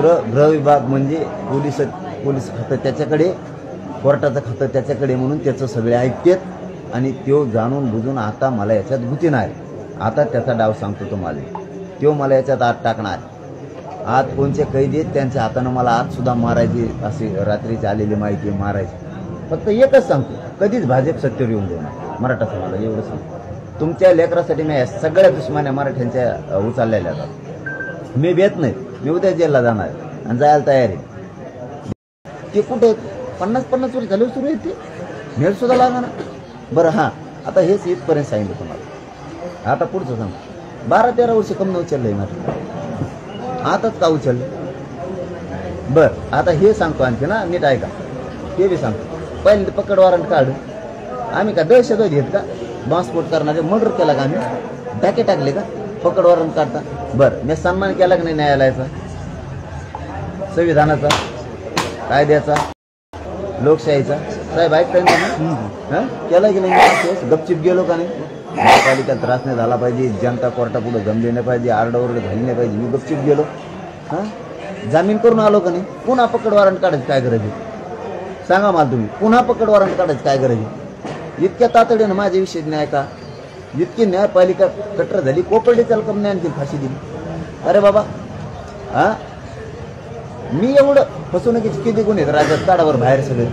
गृह विभाग म्हणजे पोलीस खातं त्याच्याकडे, कोर्टाचं खातं त्याच्याकडे, म्हणून त्याचं सगळे ऐकतेत आणि तो जाणून बुजून आता मला याच्यात गुती नाही. आता त्याचा डाव सांगतो तुम्हाला, तो मला याच्यात आत टाकणार. आत कोणचे कैदी आहेत त्यांच्या हातानं मला आतसुद्धा मारायची अशी रात्रीची आलेली माहिती मारायची. फक्त एकच सांगतो, कधीच भाजप सत्तेवर येऊन देणार मराठा समाजाला, एवढं सांगतो. तुमच्या लेकरासाठी मी सगळ्या दुश्मन्या मराठ्यांच्या उचललेल्या आहेत. मी भेट नाही, मी उद्या जेलला जाणार आणि जायला तयार आहे. ते कुठे 50-50 वर्ष झाले सुरू आहे, ते नेट सुद्धा लागणार. बरं हां, आता हेच इथपर्यंत सांगितलं तुम्हाला. आता पुढचं सांगतो, 12-13 वर्ष कमी न उचललंय माझं, आताच का उचललं. बरं आता हे सांगतो आणखी ना, नीट ऐका, ते बी सांगतो. पहिले पकड वॉरंट काढ. आम्ही का दहशतवादी आहेत का? बॉम्बस्फोट करणारे, मर्डर केला का आम्ही? टाके टाकले का पकड वॉरंट काढता? बरं मी सन्मान केला का नाही न्यायालयाचा, संविधानाचा, कायद्याचा, लोकशाहीचा? साहेब ऐकताय ना, केला की नाही? गपचिप गेलो का नाही? न्यायपालिका त्रास नाही झाला पाहिजे, जनता कोर्टापुढे जमली नाही पाहिजे, आरडाओरड झाली नाही पाहिजे, मी गपचिप गेलो. जामीन करून आलो का नाही? पुन्हा पकड वॉरंट काढायची काय गरज आहे? सांगा मला तुम्ही, पुन्हा पकड वॉरंट काढायची काय गरज आहे? इतक्या तातडीनं माझ्याविषयी न्याय का? इतकी न्यायपालिका कटर झाली, कोपर्डे चालकम नाही आणखी फाशी दिली. अरे बाबा, मी एवढं फसवणुकीचे किती गुन्हे आहेत राज्यात, काढावर बाहेर सगळे.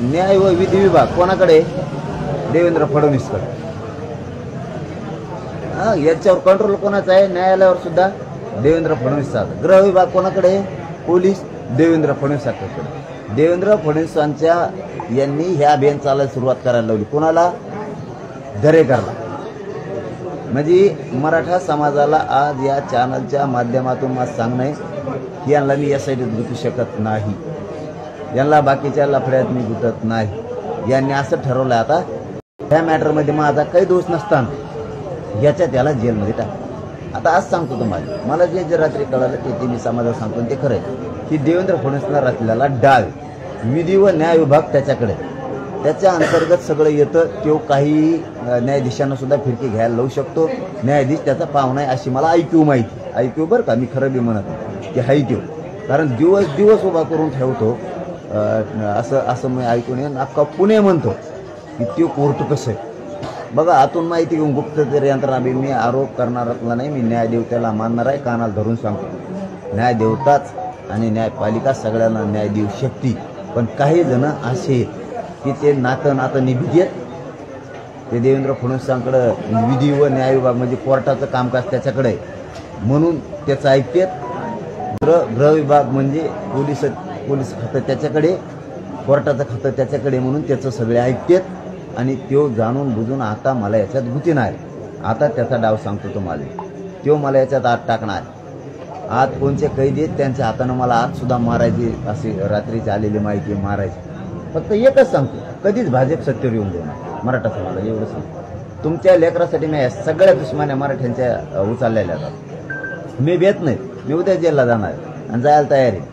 न्याय व विधी विभाग कोणाकडे? देवेंद्र फडणवीसकडे. याच्यावर कंट्रोल कोणाचा आहे? न्यायालयावर सुद्धा देवेंद्र फडणवीसचा. गृह विभाग कोणाकडे? पोलीस देवेंद्र फडणवीसांकडे. देवेंद्र फडणवीसांच्या यांनी ह्या अभियान चालायला सुरुवात करायला लावली. कोणाला? दरेकरला. म्हणजे मराठा समाजाला आज या चॅनलच्या माध्यमातून मला सांगणं आहे की यांना मी यासाठी गुंतू शकत नाही, यांना बाकीच्या लफड्यात मी गुंतत नाही. यांनी असं ठरवलं आता ह्या मॅटरमध्ये माझा काही दोष नसताना याच्यात याला जेलमध्ये टाक. आता आज सांगतो तुम्हाला, मला जे रात्री कळालं ते मी समाजाला सांगतो, ते खरं आहे की देवेंद्र फडणवीसला रचलेला डाव, विधी व न्याय विभाग त्याच्याकडे, त्याच्या अंतर्गत सगळं येतं. तो काही न्यायाधीशांना सुद्धा फिरकी घ्यायला लावू शकतो. न्यायाधीश त्याचा पाहुणा आहे अशी मला ऐक्यू माहिती. ऐक्यू बरं का, मी खरं बी म्हणत की ऐक्यू, कारण दिवस उभा करून ठेवतो असं मी ऐकून येईन. अख्खा पुणे म्हणतो की तो कोर्ट कसं आहे बघा. आतून माहिती घेऊन गुप्तचर यंत्रणा बी, मी आरोप करणारातला नाही, मी न्यायदेवतेला मानणार आहे. कानाला धरून सांगतो, न्यायदेवताच आणि न्यायपालिका सगळ्यांना न्याय देऊ शकते. पण काही जण असे की ते नातं निभित आहेत. ते देवेंद्र फडणवीसांकडं विधी व न्याय विभाग म्हणजे कोर्टाचं कामकाज त्याच्याकडे, म्हणून त्याचं ऐकतात. गृह विभाग म्हणजे पोलीस खातं त्याच्याकडे, कोर्टाचं खातं त्याच्याकडे, म्हणून त्याचं सगळे ऐकतात आणि तो जाणून बुजून आता मला याच्यात गुती नाही. आता त्याचा डाव सांगतो तुम्हाला, तो मला याच्यात आत टाकणार. आत कोणचे कैदी आहेत त्यांच्या हातानं मला आतसुद्धा मारायची अशी रात्रीची आलेली माहिती मारायची. फक्त एकच सांगतो, कधीच भाजप सत्तेवर येऊन देणार मराठा समाजाला, एवढं सांगतो. तुमच्या लेकरासाठी मी सगळ्या दुश्मन्या मराठ्यांच्या उचललेल्या आहेत. मी भेट नाही, मी उद्या जेलला जाणार आणि जायला तयार आहे.